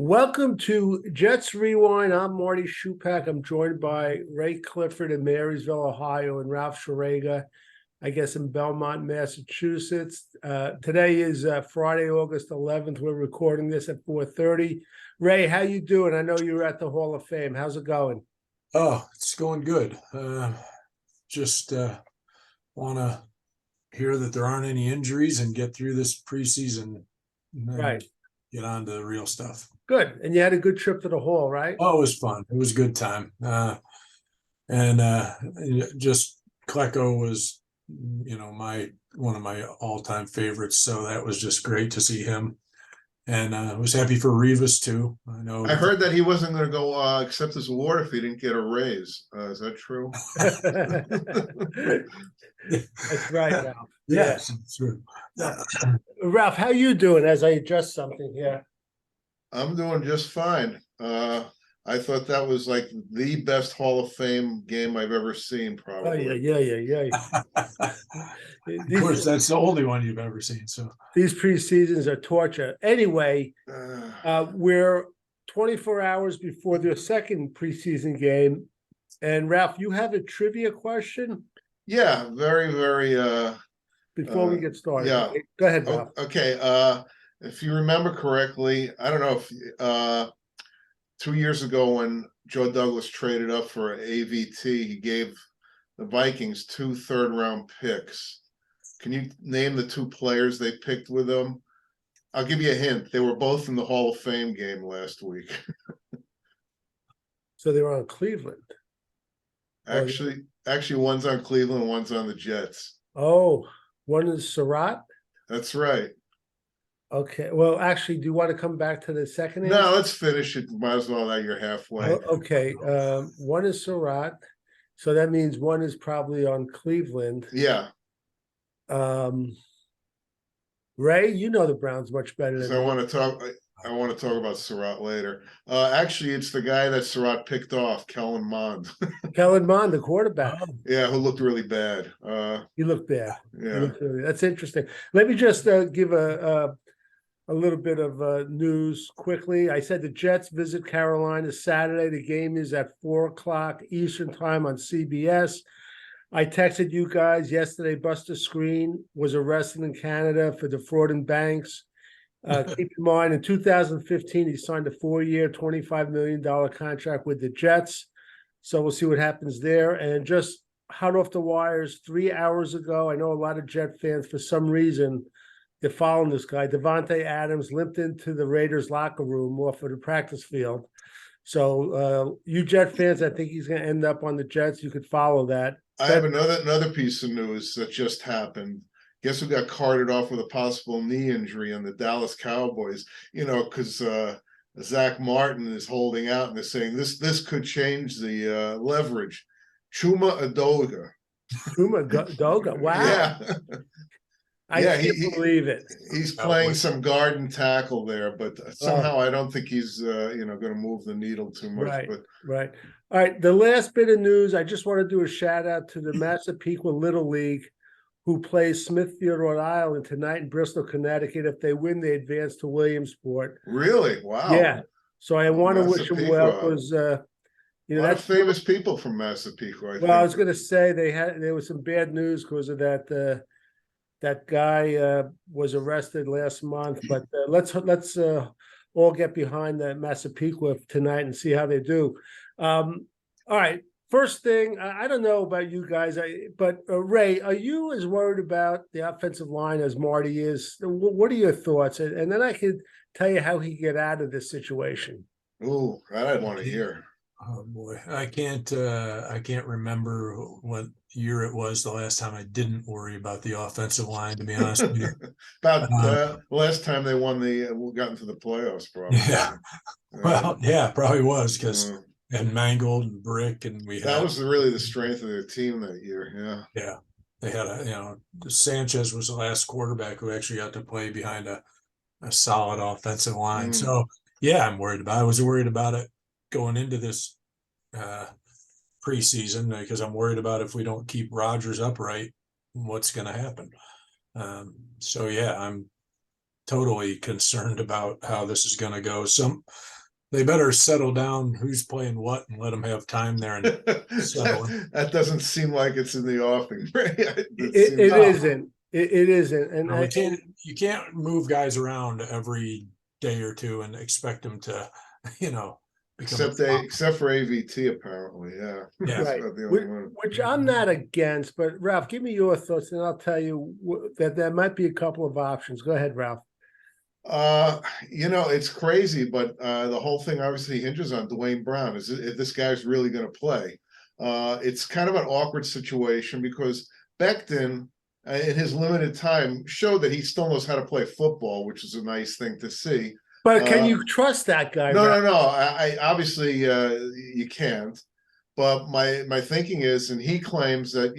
Welcome to Jets Rewind. I'm Marty Schupak. I'm joined by Ray Clifford in Marysville, Ohio, and Ralph Schrager, I guess, in Belmont, Massachusetts. Today is Friday, August 11th. We're recording this at 4:30. Ray, how you doing? I know you were at the Hall of Fame. How's it going? Oh, it's going good. Just want to hear that there aren't any injuries and get through this preseason and then Right. get on to the real stuff. Good. And you had a good trip to the Hall, right? Oh, it was fun. It was a good time. And just Klecko was, one of my all-time favorites. So that was just great to see him. And I was happy for Rivas too. I know. I heard that he wasn't going to go accept his award if he didn't get a raise. Is that true? That's right, Ralph. Yes, true. Ralph, how you doing as I adjust something here? I'm doing just fine. I thought that was like the best Hall of Fame game I've ever seen, Oh, probably. yeah. Of course, that's the only one you've ever seen. So These preseasons are torture. Anyway, we're 24 hours before their second preseason game. And Ralph, you have a trivia question Yeah, very, very. before we get started. Yeah. Go ahead, Ralph. Okay. If you remember correctly, I don't know if 2 years ago when Joe Douglas traded up for AVT, he gave the Vikings 2 third-round picks. Can you name the 2 players they picked with them? I'll give you a hint. They were both in the Hall of Fame game last week. So they were on Cleveland. Actually, one's on Cleveland, one's on the Jets. Oh, one is Surratt. That's right. Okay. Well, actually, do you want to come back to the second answer? No, let's finish it. Might as well. Now you're halfway. Okay. One is Surratt. So that means one is probably on Cleveland. Yeah. Ray, you know the Browns much better than So me. I want to talk about Surratt later. Actually, it's the guy that Surratt picked off, Kellen Mond. Kellen Mond, the quarterback. Yeah, who looked really bad. He looked bad. Yeah. That's interesting. Let me just give a little bit of news quickly. I said the Jets visit Carolina Saturday. The game is at 4:00 Eastern time on CBS. I texted you guys yesterday. Buster Screen was arrested in Canada for defrauding banks. Keep in mind, in 2015, he signed a 4-year, $25 million contract with the Jets. So we'll see what happens there. And just hot off the wires, 3 hours ago, I know a lot of Jet fans, for some reason, they're following this guy. Davante Adams limped into the Raiders locker room off of the practice field. So you Jet fans, I think he's going to end up on the Jets. You could follow that. I have another piece of news that just happened. Guess who got carted off with a possible knee injury on the Dallas Cowboys? You know, because Zach Martin is holding out and they're saying this could change the leverage. Chuma Adoga. Chuma Doga. Wow. Yeah. I can't believe it. He's playing some guard and tackle there, but somehow I don't think he's going to move the needle too much. Right. All right. The last bit of news, I just want to do a shout out to the Massapequa Little League, who plays Smithfield, Rhode Island tonight in Bristol, Connecticut. If they win, they advance to Williamsport. Really? Wow. Yeah. So I want to wish them well because a lot of famous people from Massapequa. I was going to say there was some bad news because of that. That guy was arrested last month, but let's all get behind the Massapequa tonight and see how they do. All right. First thing, I don't know about you guys, but Ray, are you as worried about the offensive line as Marty is? What are your thoughts? And then I could tell you how he get out of this situation. Ooh, that I'd want to hear. Oh boy, I can't remember what year it was the last time I didn't worry about the offensive line, to be honest with you. About the last time they got into the playoffs, probably. Yeah. Well, yeah, probably was because and Mangold and Brick, and that was really the strength of their team that year. Yeah. They had Sanchez was the last quarterback who actually got to play behind a solid offensive line. So yeah, I was worried about it going into this preseason because I'm worried about if we don't keep Rodgers upright, what's going to happen. So yeah, I'm totally concerned about how this is going to go. They better settle down who's playing what and let them have time there and settle in. That doesn't seem like it's in the offing, right? It isn't. It isn't. And No, you can't move guys around every day or two and expect them to, become except for AVT, apparently, yeah. Yeah. right, Not the only one. which I'm not against, but Ralph, give me your thoughts and I'll tell you that there might be a couple of options. Go ahead, Ralph. It's crazy, but the whole thing obviously hinges on Dwayne Brown. Is if this guy's really going to play? It's kind of an awkward situation because Becton, in his limited time, showed that he still knows how to play football, which is a nice thing to see. But can you trust that guy? No, Ralph? no, no. I obviously you can't. But my thinking is, and he claims that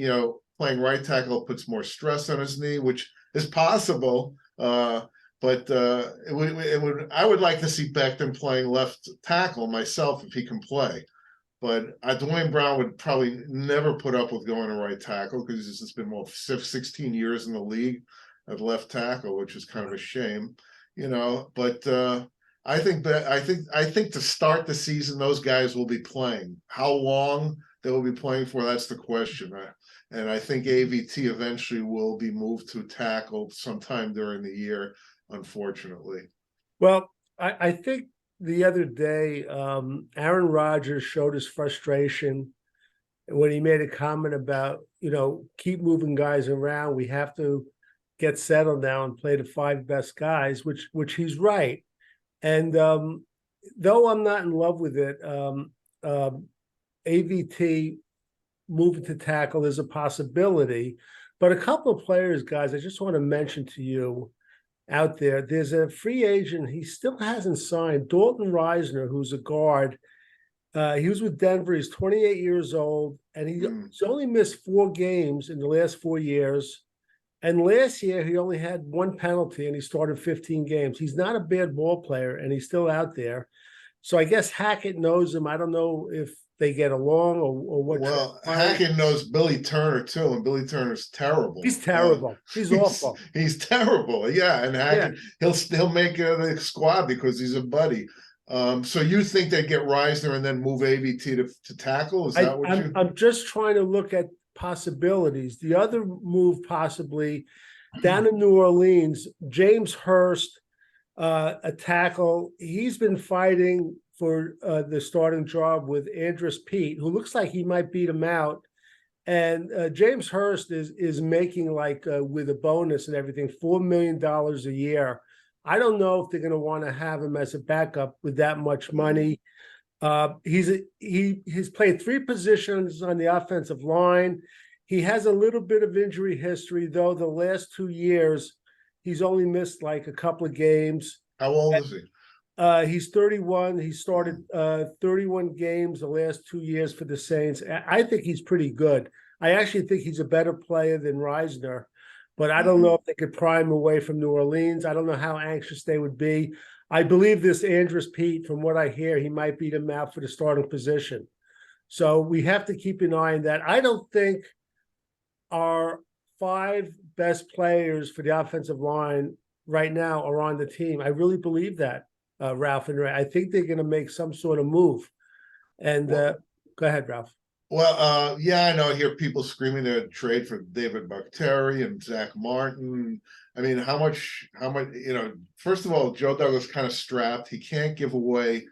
playing right tackle puts more stress on his knee, which is possible. But I would like to see Becton playing left tackle myself if he can play. But Dwayne Brown would probably never put up with going to right tackle because he's just been 16 years in the league at left tackle, which is kind of a shame, But I think to start the season, those guys will be playing. How long they will be playing for, that's the question. And I think AVT eventually will be moved to tackle sometime during the year, unfortunately. Well, I think the other day, Aaron Rodgers showed his frustration when he made a comment about, keep moving guys around. We have to get settled now and play the 5 best guys, which he's right. And though I'm not in love with it, AVT moving to tackle is a possibility. But a couple of players, guys, I just want to mention to you out there. There's a free agent. He still hasn't signed. Dalton Reisner, who's a guard. He was with Denver. He's 28 years old, and he's only missed 4 games in the last 4 years. And last year, he only had 1 penalty, and he started 15 games. He's not a bad ball player, and he's still out there. So I guess Hackett knows him. I don't know if they get along or what. Well, Hackett knows Billy Turner too, and Billy Turner's terrible. He's terrible. He's awful. He's terrible. Yeah, and Hackett, he'll make the squad because he's a buddy. So you think they get Reisner and then move AVT to tackle? Is that what I'm just trying to look at possibilities. The other move possibly down in New Orleans, James Hurst, a tackle. He's been fighting for the starting job with Andrus Peat, who looks like he might beat him out. And James Hurst is making with a bonus and everything, $4 million a year. I don't know if they're going to want to have him as a backup with that much money. He's played 3 positions on the offensive line. He has a little bit of injury history, though. The last 2 years, he's only missed a couple of games. How old is he? He's 31. He started 31 games the last 2 years for the Saints. I think he's pretty good. I actually think he's a better player than Reisner, but I don't know if they could pry him away from New Orleans. I don't know how anxious they would be. I believe this Andrus Peat, from what I hear, he might beat him out for the starting position. So we have to keep an eye on that. I don't think our 5 best players for the offensive line right now are on the team. I really believe that, Ralph and Ray. I think they're going to make some sort of move. And go ahead, Ralph. Well, yeah, I know. I hear people screaming to trade for David Bakhtiari and Zach Martin. I mean, how much, first of all, Joe Douglas kind of strapped. He can't give away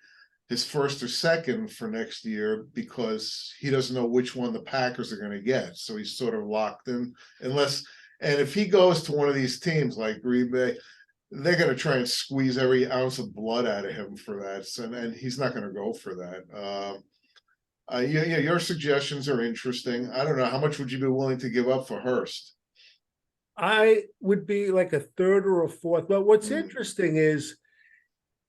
his first or second for next year because he doesn't know which one the Packers are going to get. So he's sort of locked in and if he goes to one of these teams like Green Bay, they're going to try and squeeze every ounce of blood out of him for that. And he's not going to go for that. Your suggestions are interesting. I don't know. How much would you be willing to give up for Hurst? I would be like a 3rd or a 4th. But what's interesting is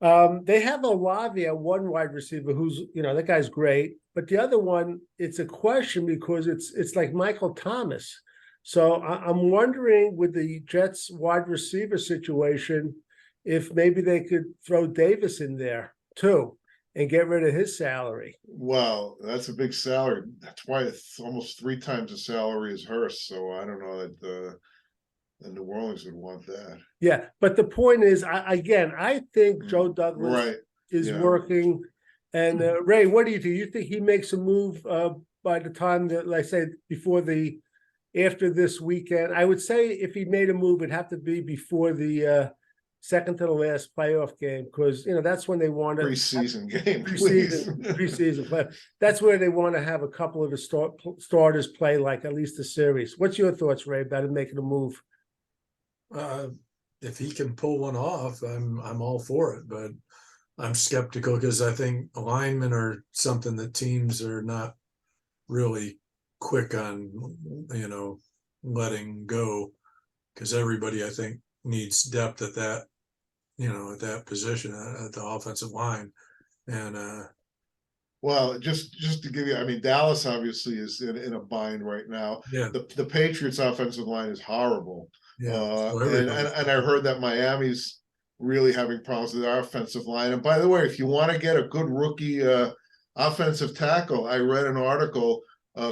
they have Olavi, one wide receiver who's, that guy's great. But the other one, it's a question because it's like Michael Thomas. So I'm wondering with the Jets wide receiver situation, if maybe they could throw Davis in there too and get rid of his salary. Well, that's a big salary. That's why it's almost 3 times the salary as Hurst. So I don't know that And New Orleans would want that. Yeah, but the point is, I think Joe Douglas Right. is Yeah. working. And Ray, what do you think? You think he makes a move by the time that, like I said, after this weekend? I would say if he made a move, it'd have to be before the second to the last playoff game, because that's when they want to Preseason game, please. preseason play. That's where they want to have a couple of the starters play, like at least a series. What's your thoughts, Ray, about him making a move? If he can pull one off, I'm all for it, but I'm skeptical because I think linemen are something that teams are not really quick on, letting go, because everybody, I think, needs depth at that, at that position at the offensive line. And well, just to give you, I mean, Dallas obviously is in a bind right now. yeah, The Patriots offensive line is horrible. yeah. And I heard that Miami's really having problems with their offensive line. And by the way, if you want to get a good rookie offensive tackle, I read an article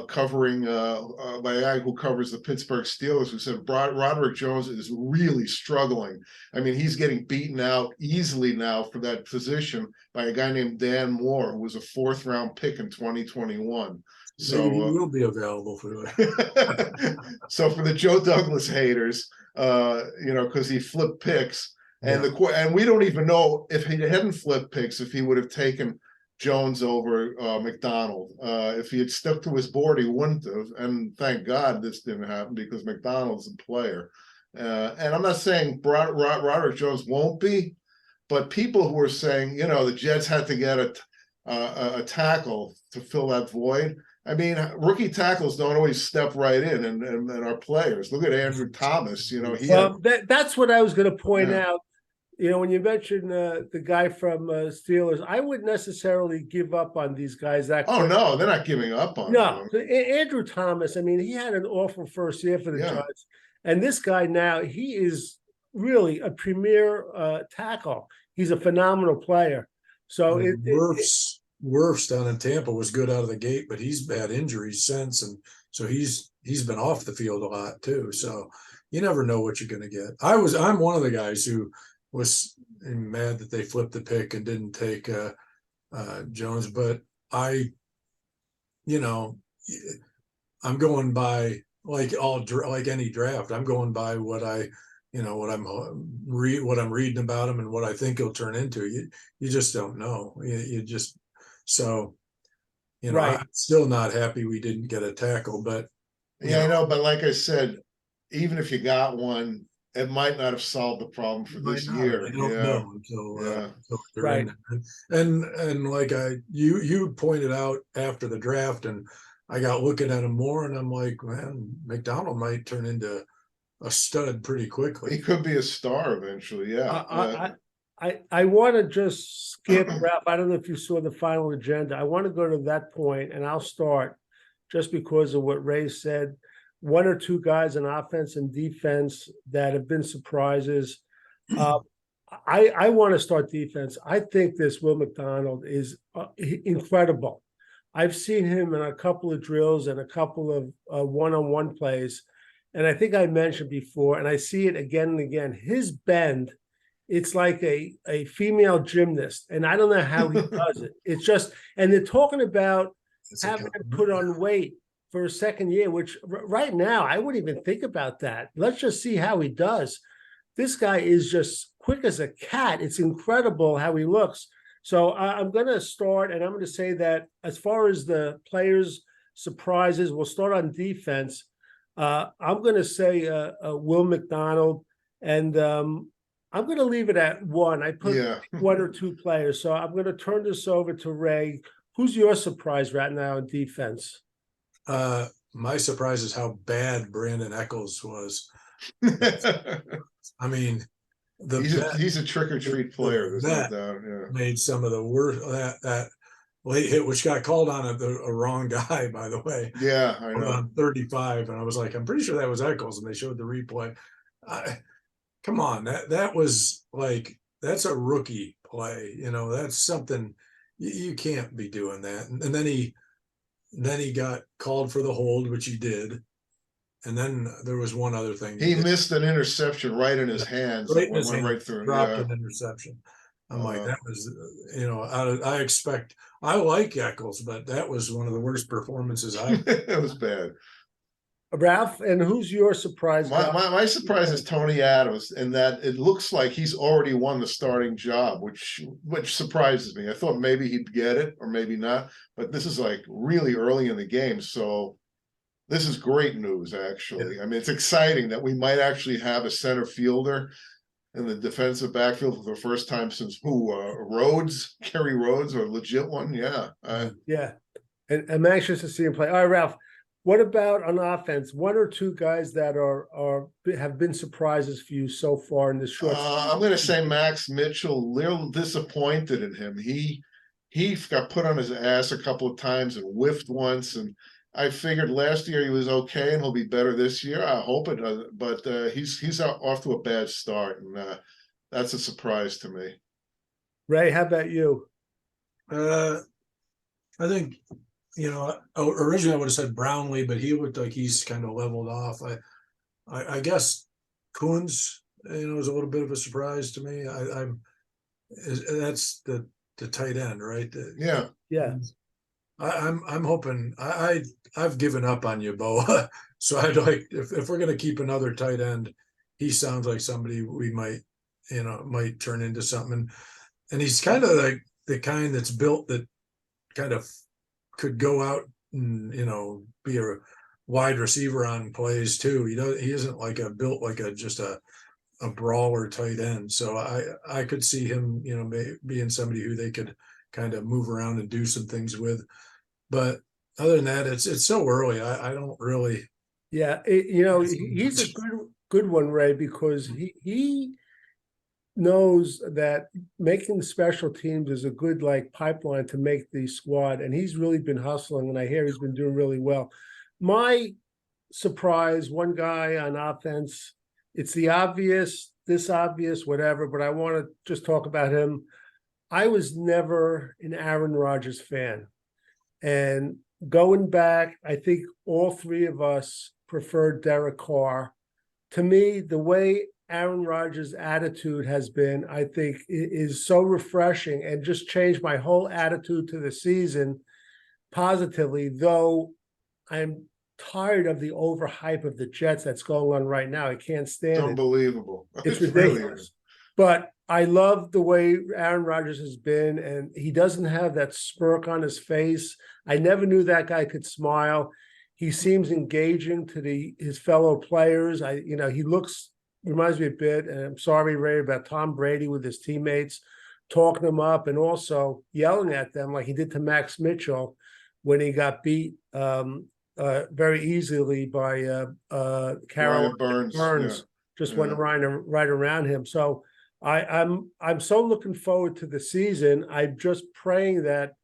covering by a guy who covers the Pittsburgh Steelers, who said Roderick Jones is really struggling. I mean, he's getting beaten out easily now for that position by a guy named Dan Moore, who was a 4th-round pick in 2021. So maybe he will be available for that. So for the Joe Douglas haters, because he flipped picks, and and we don't even know if he hadn't flipped picks, if he would have taken Jones over McDonald. If he had stuck to his board, he wouldn't have. And thank God this didn't happen, because McDonald's a player. And I'm not saying Roderick Jones won't be, but people who are saying, the Jets had to get a tackle to fill that void. I mean, rookie tackles don't always step right in, and our players. Look at Andrew Thomas. That's what I was going to point out. When you mentioned the guy from Steelers, I wouldn't necessarily give up on these guys that quick. Oh, no, they're not giving up on them. Andrew Thomas, I mean, he had an awful first year for the Giants. And this guy now, he is really a premier tackle. He's a phenomenal player. So Worst down in Tampa was good out of the gate, but he's had injuries since, and so he's been off the field a lot too. So you never know what you're going to get. I'm one of the guys who was mad that they flipped the pick and didn't take Jones, but I'm going by like any draft. I'm going by what what I'm reading about him and what I think he'll turn into. You just don't know. Right. I'm still not happy we didn't get a tackle, but I know. But like I said, even if you got one, it might not have solved the problem for this year. I don't know until they're right. in there. And like you pointed out after the draft, and I got looking at him more, and I'm like, man, McDonald might turn into a stud pretty quickly. He could be a star eventually. Yeah. I want to just skip Ralph. I don't know if you saw the final agenda. I want to go to that point, and I'll start just because of what Ray said. 1 or 2 guys in offense and defense that have been surprises. I want to start defense. I think this Will McDonald is incredible. I've seen him in a couple of drills and a couple of one-on-one plays. And I think I mentioned before, and I see it again and again, his bend, it's like a female gymnast. And I don't know how he does it. It's just, and they're talking about having to put on weight for a second year, which right now, I wouldn't even think about that. Let's just see how he does. This guy is just quick as a cat. It's incredible how he looks. So I'm going to start, and I'm going to say that as far as the players' surprises, we'll start on defense. I'm going to say Will McDonald, and I'm going to leave it at 1. I put 1 or 2 players. So I'm going to turn this over to Ray. Who's your surprise right now in defense? My surprise is how bad Brandon Echols was. I mean, he's a trick or treat player. There's no doubt. Made some of the worst that late hit, which got called on a wrong guy, by the way. Yeah, I know. On 35, and I was like, I'm pretty sure that was Echols, and they showed the replay. Come on, that was like, that's a rookie play. That's something you can't be doing that. And then he got called for the hold, which he did. And then there was one other thing. He missed an interception right in his hands Right that in his went hand, right through. dropped Yeah. an interception. I'm like, Uh, that was, I expect, I like Eccles, but that was one of the worst performances I've. It was bad. Ralph, and who's your surprise My, guy? my surprise is Tony Adams, in that it looks like he's already won the starting job, which surprises me. I thought maybe he'd get it or maybe not, but this is like really early in the game, so this is great news, actually. Yeah. I mean, it's exciting that we might actually have a center fielder in the defensive backfield for the first time since Kerry Rhodes, or a legit one. Yeah. Yeah, and I'm anxious to see him play. All right, Ralph. What about on offense? One or two guys that have been surprises for you so far in this short. I'm going to say Max Mitchell. A little disappointed in him. He got put on his ass a couple of times and whiffed once, and I figured last year he was okay and he'll be better this year. I hope it does, but he's off to a bad start, and that's a surprise to me. Ray, how about you? I think, originally I would have said Brownlee, but he looked like he's kind of leveled off. I guess Coons, is a little bit of a surprise to me. That's the tight end, right? Yeah. I'm hoping. I've given up on you, Bo. So I'd like, if we're gonna keep another tight end, he sounds like somebody we might turn into something. And he's kind of like the kind that's built that kind of could go out and be a wide receiver on plays too. He isn't like built like just a brawler tight end. So I could see him being somebody who they could kind of move around and do some things with. But other than that, it's so early. I don't really. Yeah, he's a good one, Ray, because he knows that making special teams is a good pipeline to make the squad, and he's really been hustling, and I hear he's been doing really well. My surprise, one guy on offense, it's the obvious, whatever, but I want to just talk about him. I was never an Aaron Rodgers fan, and going back, I think all three of us preferred Derek Carr. To me, the way Aaron Rodgers' attitude has been, I think, is so refreshing and just changed my whole attitude to the season positively, though I'm tired of the overhype of the Jets that's going on right now. I can't stand it. Unbelievable. It's ridiculous. But I love the way Aaron Rodgers has been, and he doesn't have that smirk on his face. I never knew that guy could smile. He seems engaging to his fellow players. He reminds me a bit, and I'm sorry, Ray, about Tom Brady with his teammates, talking them up and also yelling at them like he did to Max Mitchell when he got beat very easily by Carolina Burns. Just went right around him. So I'm so looking forward to the season. I'm just praying that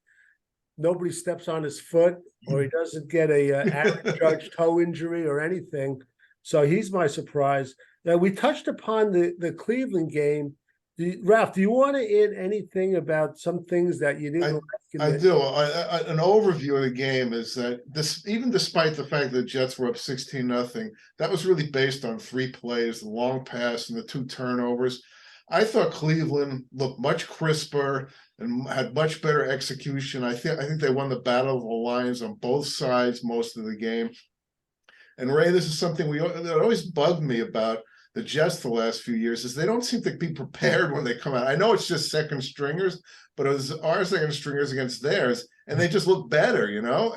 nobody steps on his foot or he doesn't get a Aaron Judge toe injury or anything. So he's my surprise. Now, we touched upon the Cleveland game. Ralph, do you want to add anything about some things that you didn't like? I do. An overview of the game is that even despite the fact that the Jets were up 16-0, that was really based on 3 plays, the long pass and the 2 turnovers. I thought Cleveland looked much crisper and had much better execution. I think they won the battle of the lines on both sides most of the game. And Ray, this is something that always bugged me about the Jets the last few years, is they don't seem to be prepared when they come out. I know it's just second stringers, but it was our second stringers against theirs, and they just look better,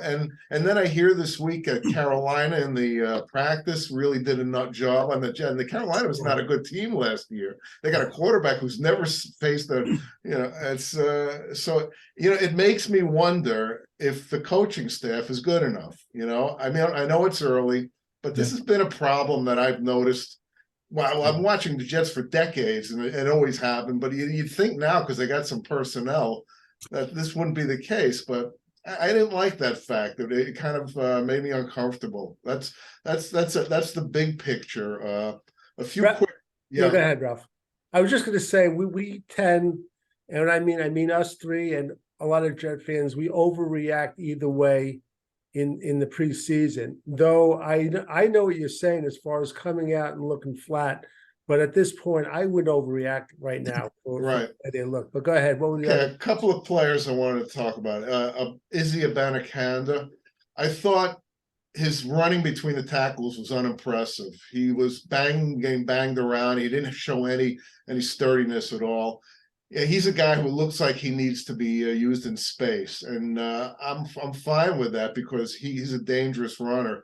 And then I hear this week at Carolina in the practice really did a nut job on the Jets. And the Carolina was not a good team last year. They got a quarterback who's never faced it makes me wonder if the coaching staff is good enough. I mean, I know it's early, but this has been a problem that I've noticed. Well, I'm watching the Jets for decades, and it always happened. But you'd think now, because they got some personnel, that this wouldn't be the case. But I didn't like that fact. It kind of made me uncomfortable. That's the big picture. A few quick. Yeah, go ahead, Ralph. I was just going to say we tend, and I mean us three and a lot of Jet fans, we overreact either way in the preseason. Though I know what you're saying as far as coming out and looking flat, but at this point, I would overreact right now for Right. they look. But go ahead. What were the Okay, other? a couple of players I wanted to talk about. Izzy Abanikanda. I thought his running between the tackles was unimpressive. He was getting banged around. He didn't show any sturdiness at all. Yeah, he's a guy who looks like he needs to be used in space, and I'm fine with that because he's a dangerous runner.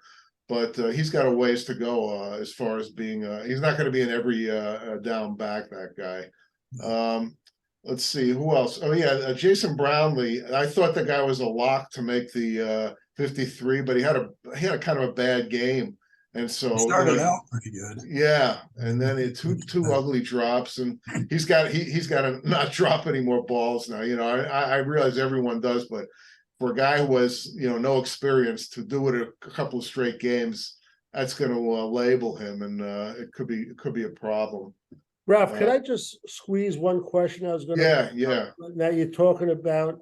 But he's got a ways to go as far as being. He's not going to be in every down back. That guy. Let's see who else. Oh yeah, Jason Brownlee. I thought the guy was a lock to make the 53, but he had a kind of a bad game, and so Started out pretty good. Yeah, and then he two ugly drops, and he's got to not drop any more balls now. I realize everyone does, but for a guy who has no experience to do it a couple of straight games, that's going to label him, and it could be a problem. Ralph, can I just squeeze one question? I was going to. Yeah. Now you're talking about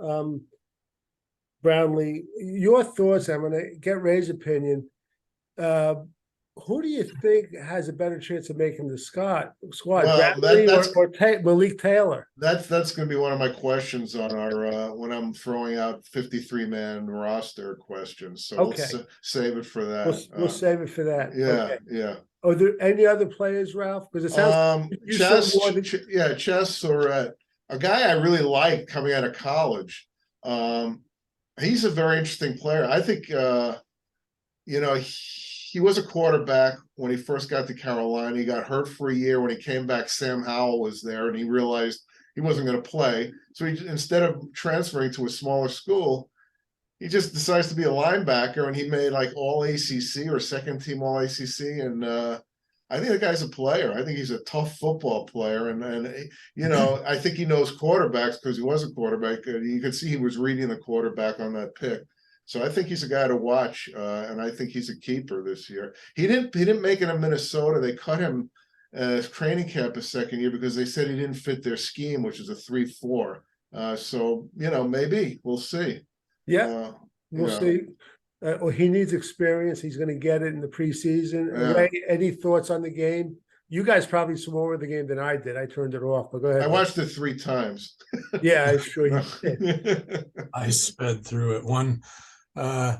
Brownlee. Your thoughts? I'm going to get Ray's opinion. Who do you think has a better chance of making the squad? Well, Brownlee or Malik Taylor? That's going to be one of my questions on our when I'm throwing out 53-man roster questions. So Okay. we'll save it for that. We'll save it for that. Yeah, Okay. yeah. Are there any other players, Ralph? Because it sounds Chess or a guy I really like coming out of college. He's a very interesting player. I think he was a quarterback when he first got to Carolina. He got hurt for a year. When he came back, Sam Howell was there, and he realized he wasn't going to play. So instead of transferring to a smaller school, he just decides to be a linebacker, and he made like all ACC or second team all ACC. And I think the guy's a player. I think he's a tough football player. And I think he knows quarterbacks because he was a quarterback. You could see he was reading the quarterback on that pick. So I think he's a guy to watch. And I think he's a keeper this year. He didn't make it in Minnesota. They cut him training camp a second year because they said he didn't fit their scheme, which is a 3-4. So maybe we'll see. Yeah, we'll see. He needs experience. He's going to get it in the preseason. Yeah. Ray, any thoughts on the game? You guys probably saw more of the game than I did. I turned it off, but go ahead. I watched it 3 times. Yeah, I'm sure you did. I sped through it. I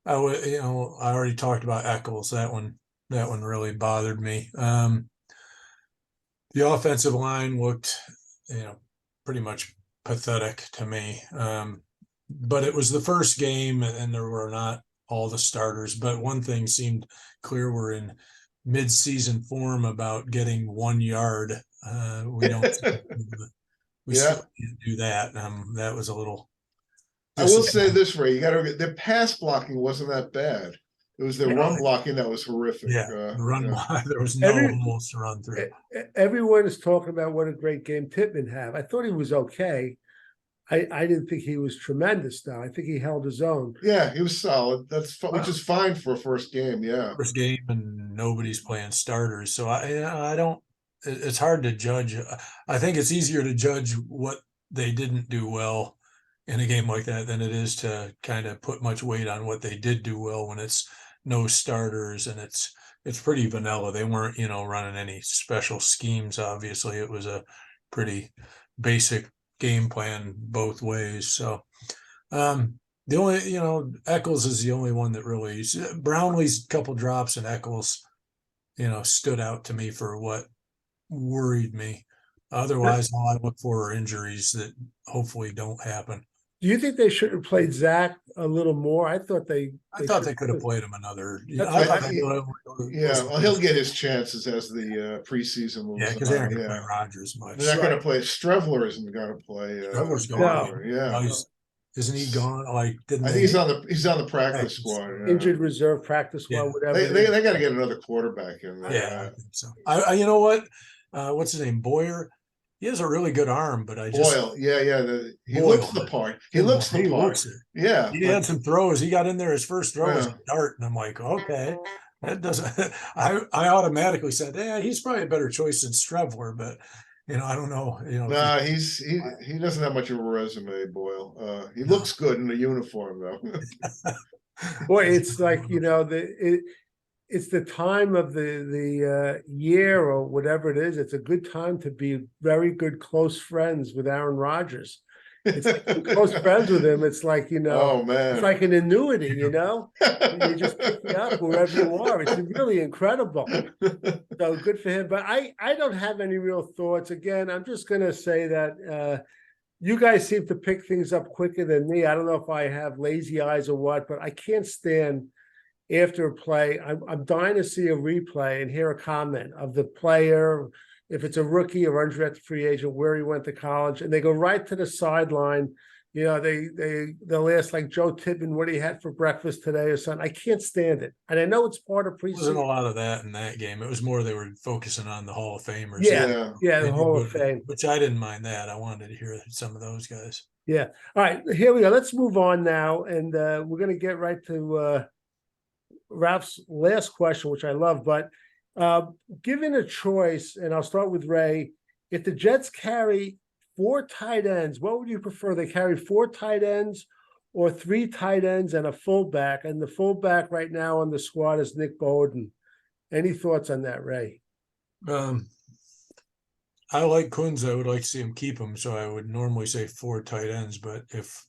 already talked about Eccles. That one really bothered me. The offensive line looked, pretty much pathetic to me. But it was the first game, and there were not all the starters. But one thing seemed clear: we're in mid-season form about getting 1 yard. We don't. Still can't do that. That was a little. I will say this, Ray. You got to. Their pass blocking wasn't that bad. It was their run blocking that was horrific. Yeah, the run. There was no almost to run through. Everyone is talking about what a great game Pittman had. I thought he was okay. I didn't think he was tremendous, though. I think he held his own. Yeah, he was solid. Which is fine for a first game. Yeah, first game, and nobody's playing starters, so I don't. It's hard to judge. I think it's easier to judge what they didn't do well in a game like that than it is to kind of put much weight on what they did do well when it's no starters and it's pretty vanilla. They weren't running any special schemes. Obviously, it was a pretty basic game plan both ways. So the only Eccles is the only one that really Brownlee's couple drops and Eccles stood out to me for what worried me. Otherwise, all I look for are injuries that hopefully don't happen. Do you think they should have played Zach a little more? I thought they could have played him another. Well, he'll get his chances as the preseason moves. Yeah, because they aren't going to play Rodgers much. They're not going to play. Strevler isn't going to play. Strevler's gone. Yeah, isn't he gone? I think he's on the practice squad. Injured reserve practice squad. Whatever. They got to get another quarterback in there. Yeah, I think so. You know what? What's his name? Boyer. He has a really good arm, but Boyle. He looks the part. He looks the part. Yeah, he had some throws. He got in there. His first throw was a dart, and I'm like, okay, that doesn't. I automatically said, yeah, he's probably a better choice than Strevler, but I don't know. Nah, he doesn't have much of a resume, Boyle. He looks good in the uniform though. Boy, it's like, it's the time of the year or whatever it is. It's a good time to be very good close friends with Aaron Rodgers. It's like you're close friends with him. It's like, Oh it's man. like an annuity, They just pick you up wherever you are. It's really incredible. So good for him. But I don't have any real thoughts. Again, I'm just gonna say that you guys seem to pick things up quicker than me. I don't know if I have lazy eyes or what, but I can't stand after a play. I'm dying to see a replay and hear a comment of the player, if it's a rookie or undrafted free agent, where he went to college, and they go right to the sideline. They'll ask like Joe Tippin what he had for breakfast today or something. I can't stand it, and I know it's part of There wasn't a preseason. lot of that in that game. It was more they were focusing on the Hall of Famers. Yeah, Yeah. yeah, the And Hall of Fame. which I didn't mind that. I wanted to hear some of those guys. Yeah. All right, here we go. Let's move on now, and we're going to get right to Ralph's last question, which I love. But given a choice, and I'll start with Ray, if the Jets carry 4 tight ends, what would you prefer? They carry 4 tight ends or 3 tight ends and a fullback? And the fullback right now on the squad is Nick Bowden. Any thoughts on that, Ray? I like Kunz. I would like to see him keep him. So I would normally say 4 tight ends. But if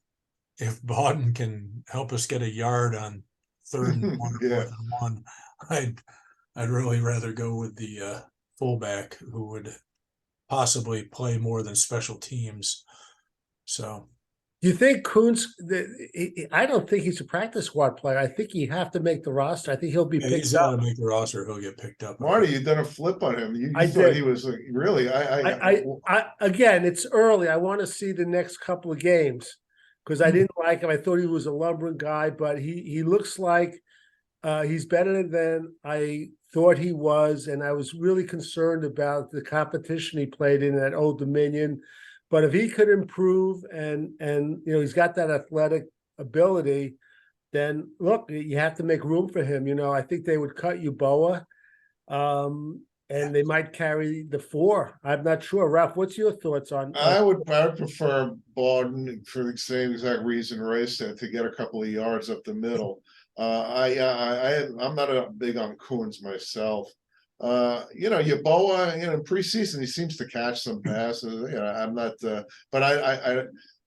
Bowden can help us get a yard on 3rd and 1 or 4th and 1, I'd really rather go with the fullback who would possibly play more than special teams. So Do you think Kuntz? I don't think he's a practice squad player. I think you have to make the roster. I think he'll be picked he's up. got to make the roster. He'll get picked up. Marty, you done a flip on him. You I thought did. he was like, really? I again, it's early. I want to see the next couple of games because I didn't like him. I thought he was a lumbering guy, but he looks like he's better than I thought he was, and I was really concerned about the competition he played in at Old Dominion. But if he could improve and he's got that athletic ability, then look, you have to make room for him. I think they would cut Uboa, and they might carry the 4. I'm not sure. Ralph, what's your thoughts on? I would prefer Bowden for the same exact reason Ray said, to get a couple of yards up the middle. I'm not big on Coons myself. Yeboah, in preseason he seems to catch some passes. I'm not, but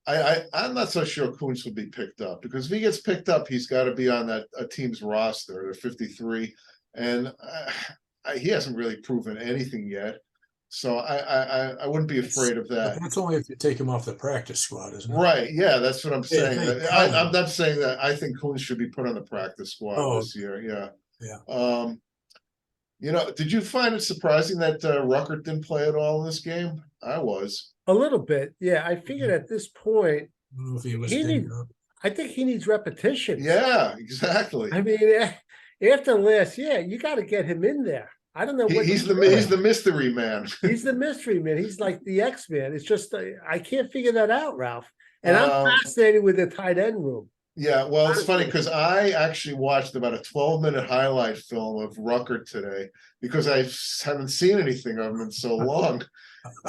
I'm not so sure Coons will be picked up, because if he gets picked up, he's got to be on a team's roster, the 53, and he hasn't really proven anything yet. So I wouldn't be afraid of that. But that's only if you take him off the practice squad, isn't it? Right. Yeah, that's what I'm saying. I'm not not saying that I think Coons should be put on the practice squad this year. Yeah. Yeah. Did you find it surprising that Ruckert didn't play at all in this game? I was. A little bit. Yeah. I figured at this point, I don't know if he was I think he needs repetition. Yeah, exactly. I mean, after last year, you got to get him in there. I don't know what he's the mystery man. He's the mystery man. He's like the X-Man. It's just I can't figure that out, Ralph. And I'm fascinated with the tight end room. Yeah, well, it's funny because I actually watched about a 12-minute highlight film of Ruckert today, because I haven't seen anything of him in so long.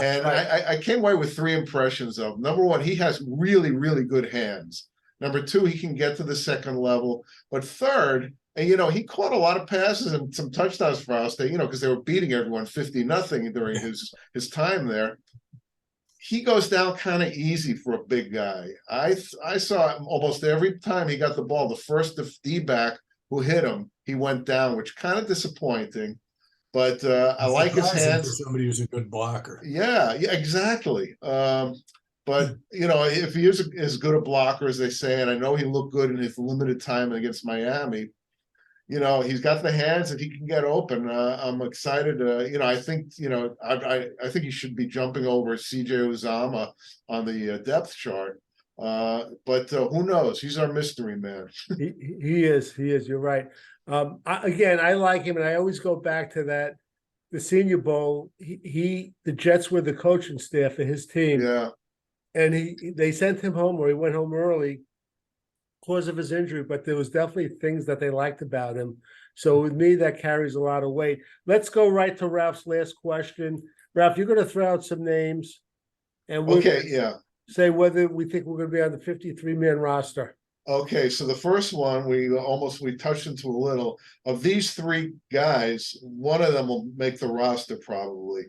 And I came away with 3 impressions of him. Number 1, he has really, really good hands. Number 2, he can get to the second level. But third, and he caught a lot of passes and some touchdowns for Ohio State, because they were beating everyone 50-0 during his time there. He goes down kind of easy for a big guy. I saw him almost every time he got the ball, the first D-back who hit him, he went down, which kind of disappointing. But I like his hands. For somebody who's a good blocker. Yeah, exactly. But if he is as good a blocker as they say, and I know he looked good in his limited time against Miami, he's got the hands and he can get open. I'm excited. I think I think he should be jumping over CJ Uzama on the depth chart. But who knows? He's our mystery man. He is. You're right. I like him, and I always go back to that. The Senior Bowl. The Jets were the coaching staff of his team. Yeah. And they sent him home, or he went home early because of his injury, but there was definitely things that they liked about him. So with me, that carries a lot of weight. Let's go right to Ralph's last question. Ralph, you're going to throw out some names, and we'll say whether we think we're going to be on the 53-man roster. Okay, so the first one we touched into a little. Of these three guys, one of them will make the roster probably.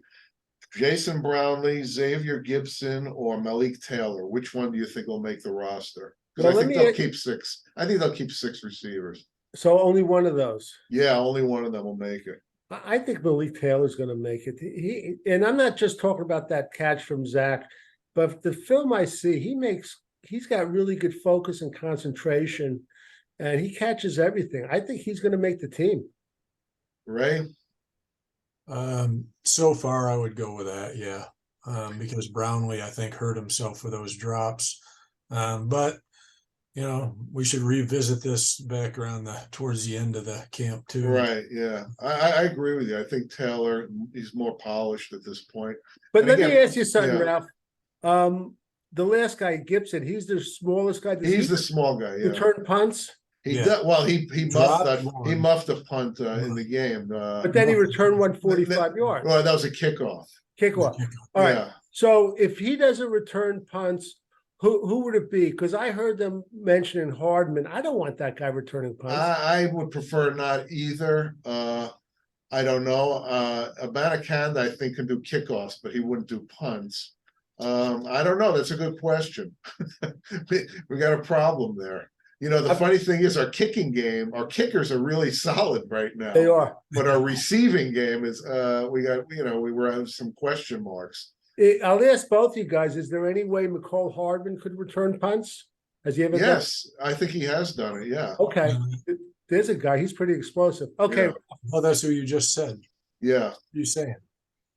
Jason Brownlee, Xavier Gibson, or Malik Taylor. Which one do you think will make the roster? Because Well, I let think me, they'll keep six. I think they'll keep six receivers. so only one of those. Yeah, only one of them will make it. I think Malik Taylor's gonna make it. And I'm not just talking about that catch from Zach, but the film I see, he's got really good focus and concentration, and he catches everything. I think he's gonna make the team. Ray? So far I would go with that, yeah. Because Brownlee, I think, hurt himself with those drops. But we should revisit this back around towards the end of the camp too. Right, yeah. I agree with you. I think Taylor, he's more polished at this point. But And let me again, ask you something, yeah. Ralph. The last guy, Gibson, he's the smallest guy. Does He's he the small guy, yeah. return punts? He Yeah. did well, he muffed Dropped that he one. muffed a punt in the game. But then he returned 145 yards. Well, that was a kickoff. Kickoff. All right. Yeah. So if he doesn't return punts, who would it be? Because I heard them mentioning Hardman. I don't want that guy returning punts. I would prefer not either. I don't know. Abanikanda, I think, can do kickoffs, but he wouldn't do punts. I don't know. That's a good question. we got a problem there. The funny thing is our kickers are really solid right now. They are. But our receiving game is we were having some question marks. I'll ask both you guys, is there any way McCall Hardman could return punts? Has he ever done it? Yes, I think he has done it, yeah. Okay. There's a guy, he's pretty explosive. Okay. Yeah. Well, that's who you just said. Yeah. You saying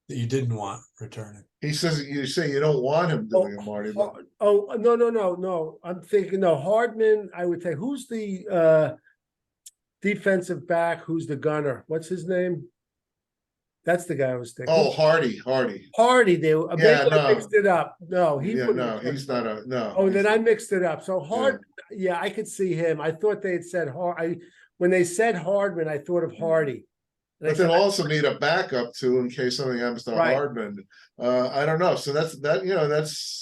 that you didn't want returning. He says you say you don't want him doing it, Marty. But No. I'm thinking, no, Hardman, I would say, who's the defensive back, who's the gunner? What's his name? That's the guy I was thinking. oh, Hardy. Hardy, Yeah, I no. mixed it up. No, he Yeah, wouldn't no, return he's punts. not a no. Oh, then he's- I mixed it up. So yeah, I could see him. I thought they had said when they said Hardman, I thought of Hardy. And I But said, they'll also need a backup too in case something happens to Right. Hardman. I don't know. So that's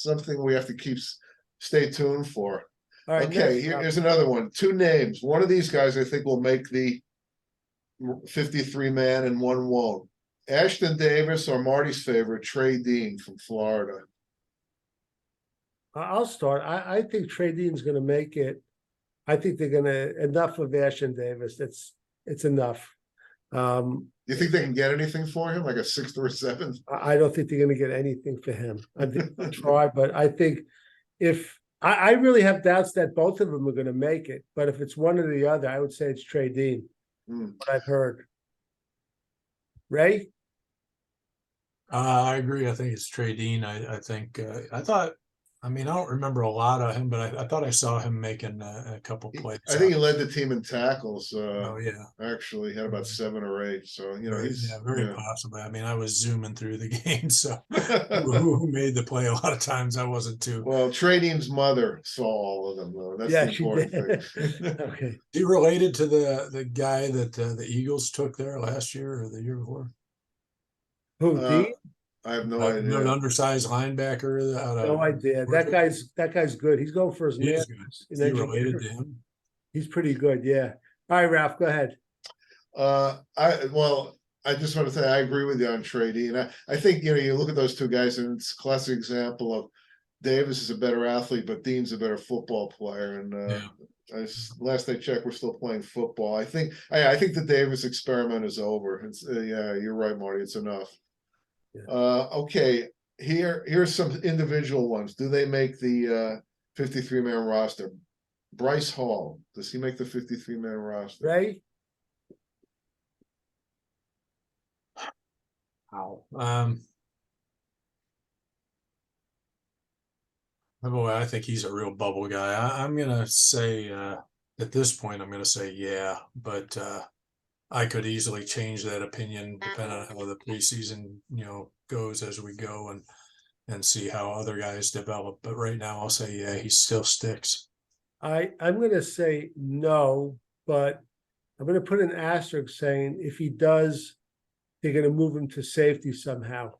something we have to stay tuned for. all right, Okay, next up. here's another one. Two names. One of these guys I think will make the 53 man and one won't. Ashton Davis or Marty's favorite, Trey Dean from Florida. I'll start. I think Trey Dean's going to make it. I think they're going to enough of Ashton Davis. It's enough. Do you think they can get anything for him, like a sixth or a seventh? I don't think they're going to get anything for him. I think they'll try, but I think if I really have doubts that both of them are going to make it. But if it's one or the other, I would say it's Trey Dean. What I've heard. Ray? I agree. I think it's Trey Dean. I think I don't remember a lot of him, but I thought I saw him making a couple plays. I think he led the team in tackles. Oh yeah, Actually, had about 7 or 8. So he's very possibly. I was zooming through the game, so who made the play? A lot of times I wasn't too. Well, Trey Dean's mother saw all of them, though. That's Yeah, the she important did. thing. Okay. He related to the guy that the Eagles took there last year or the year before. Who, Dean? I have no An idea. undersized linebacker. No idea. That guy's good. He's going for his He is master's good. in He related engineering. to him. He's pretty good, yeah. All right, Ralph, go ahead. I just want to say I agree with you on Trey Dean. I think you look at those two guys, and it's a classic example of Davis is a better athlete, but Dean's a better football player. And last I checked, we're still playing football. I think the Davis experiment is over. It's yeah, you're right, Marty. It's enough. Yeah. Okay, here's some individual ones. Do they make the 53-man roster? Bryce Hall, does he make the 53-man roster? Ray? Wow. Boy, I think he's a real bubble guy. I'm gonna say at this point, I'm gonna say yeah, but I could easily change that opinion depending on how the preseason, goes as we go and see how other guys develop. But right now, I'll say yeah, he still sticks. I'm going to say no, but I'm going to put an asterisk saying if he does, they're going to move him to safety somehow.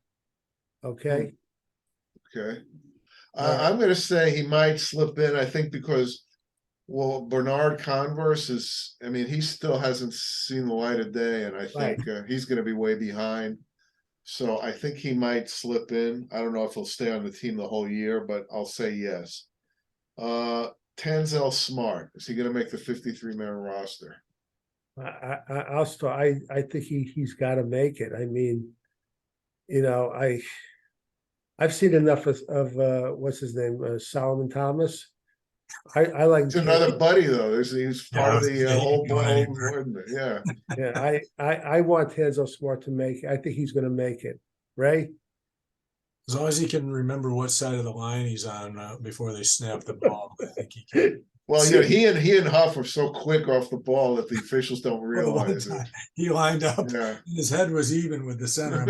Okay. Okay. All right. I'm going to say he might slip in, I think, because Well, Bernard Converse is, I mean, he still hasn't seen the light of day, and I think he's going to be way behind. So I think he might slip in. I don't know if he'll stay on the team the whole year, but I'll say yes. Tanzel Smart, is he going to make the 53-man roster? I'll start. I think he's got to make it. I mean, you know, I've seen enough of what's his name, Solomon Thomas. I like. It's another buddy though. He's part of the whole board. Yeah. Yeah, I want Tanzel Smart to make it. I think he's going to make it. Ray? As long as he can remember what side of the line he's on before they snap the ball, I think he can. Well, yeah, he and Huff are so quick off the ball that the officials don't realize it. He lined up, and his head was even with the center.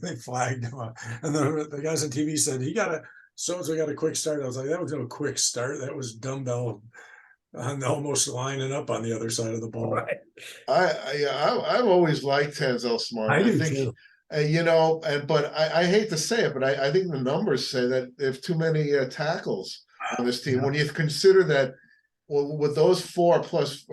They flagged him up. And the guys on TV said, so-and-so got a quick start. I was like, that was no quick start. That was dumbbell and almost lining up on the other side of the ball. Right. I've always liked Tanzel Smart. I do too. You know, but I hate to say it, but I think the numbers say that they have too many tackles on this team. When you consider that, well, with those four plus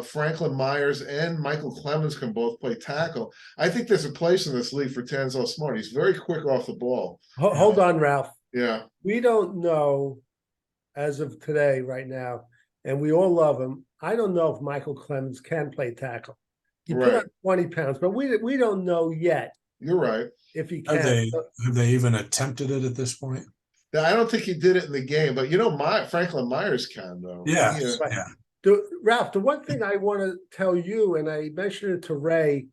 Franklin Myers and Michael Clemens can both play tackle, I think there's a place in this league for Tanzel Smart. He's very quick off the ball. Hold on, Ralph. Yeah. We don't know as of today, right now, and we all love him. I don't know if Michael Clemens can play tackle. He put on 20 pounds, but we don't know yet. You're right. If he can. Have they even attempted it at this point? I don't think he did it in the game, but you know, Franklin Myers can though. Yeah. Ralph, the one thing I want to tell you, and I mentioned it to Ray,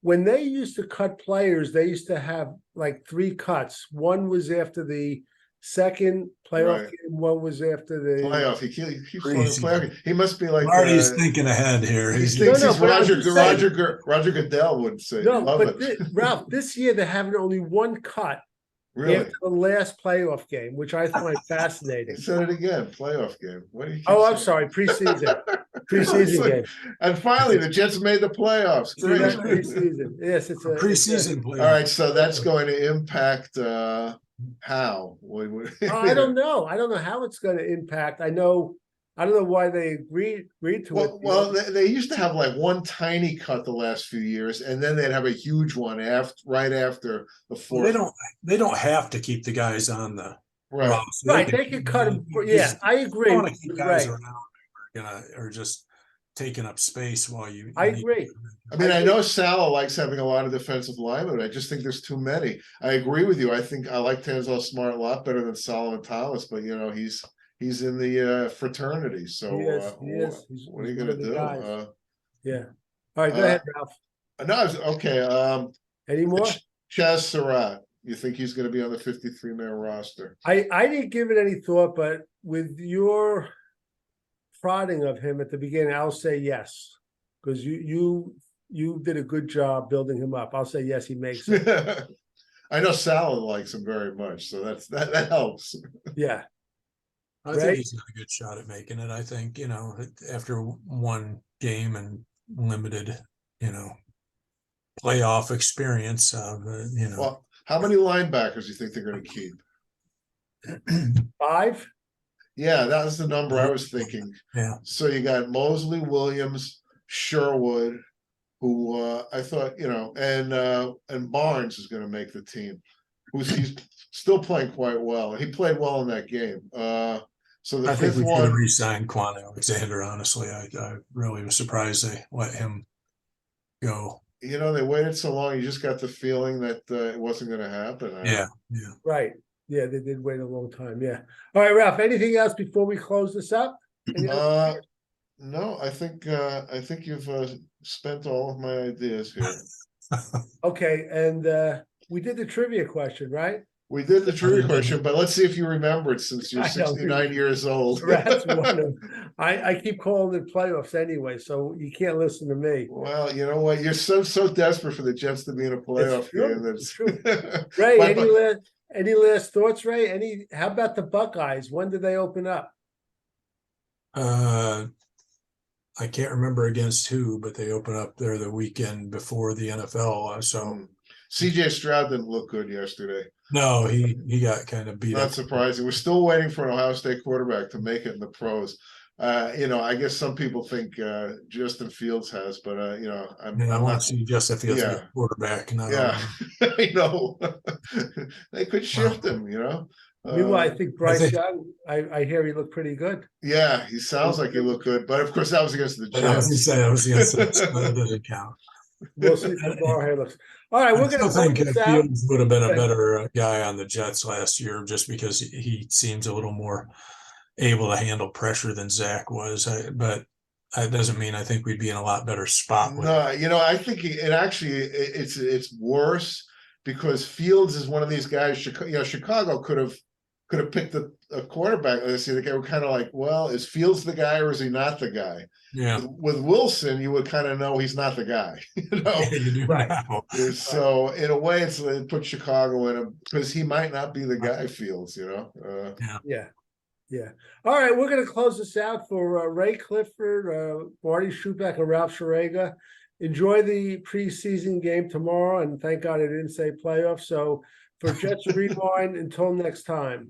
when they used to cut players, they used to have like 3 cuts. One was after the second playoff game, one was after the playoff. He keeps playoff. He must be like Marty's thinking ahead here. He thinks he's Roger Goodell would say. No, but Ralph, this year they're having only 1 cut. Really? After the last playoff game, which I find fascinating. Said it again, playoff game. What do you? I'm sorry, preseason. Preseason game. And finally, the Jets made the playoffs. Great. Preseason. Yes, it's a preseason playoff. All right, so that's going to impact how? I don't know. I don't know how it's going to impact. I don't know why they agreed to it. Well, they used to have like one tiny cut the last few years, and then they'd have a huge one right after the fourth. They don't have to keep the guys on the roster. Right. They can cut them. Yeah, I agree. Don't want to keep guys around or just taking up space while you. I agree. I mean, I know Salah likes having a lot of defensive linemen. I just think there's too many. I agree with you. I think I like Tanzel Smart a lot better than Solomon Thomas, but you know, he's in the fraternity. So he is. What are you going to do? Yeah. All right, go ahead, Ralph. No, okay. Any more? Chaz Surratt. You think he's going to be on the 53-man roster? I didn't give it any thought, but with your prodding of him at the beginning, I'll say yes, because you did a good job building him up. I'll say yes, he makes it. I know Salah likes him very much, so that helps. Yeah. I think he's got a good shot at making it. I think, you know, after one game and limited, you know, playoff experience, you know. Well, how many linebackers do you think they're going to keep? 5? Yeah, that was the number I was thinking. Yeah. So you got Mosley, Williams, Sherwood, who I thought, you know, and Barnes is going to make the team. He's still playing quite well. He played well in that game. So the fifth think we one, could re-sign Quan Alexander. Honestly, I really was surprised they let him go. You know, they waited so long. You just got the feeling that it wasn't going to happen. Yeah. Right. Yeah, they did wait a long time. Yeah. All right, Ralph. Anything else before we close this up? No, I think you've spent all of my ideas here. Okay, and we did the trivia question, right? We did the trivia question, but let's see if you remember it since you're 69 years old. That's one of them. I keep calling it playoffs anyway, so you can't listen to me. Well, you know what? You're so desperate for the Jets to be in a playoff game. It's true. Ray, any last thoughts, Ray? How about the Buckeyes? When do they open up? I can't remember against who, but they open up there the weekend before the NFL. CJ Stroud didn't look good yesterday. No, he got kind of beat Not up. surprising. We're still waiting for an Ohio State quarterback to make it in the pros. I guess some people think Justin Fields has, but I'm I want not. to see Justin Fields be Yeah. a quarterback, not Yeah, I know. They could shift Well, him. Meanwhile, I think I Bryce think Young, I hear he looked pretty good. Yeah, he sounds like he looked good, but of course that was against the I was Jets. gonna say that doesn't count. We'll see tomorrow. Hey, looks. All right, I we're still gonna think close this out. Fields would have been a Okay. better guy on the Jets last year, just because he seems a little more able to handle pressure than Zach was. But that doesn't mean I think we'd be in a lot better spot with No, I think it's worse because Fields is one of these guys. Chicago could have picked a quarterback. Let's see, they were kind of like, well, is Fields the guy or is he not the guy? Yeah. With Wilson, you would kind of know he's not the guy. Yeah, you do Right. now. So in a way, it put Chicago in because he might not be the guy. Fields, Yeah. Yeah. All right, we're going to close this out for Ray Clifford, Marty Schupak, and Ralph Sharega. Enjoy the preseason game tomorrow, and thank God I didn't say playoffs. So for Jets Rewind, until next time.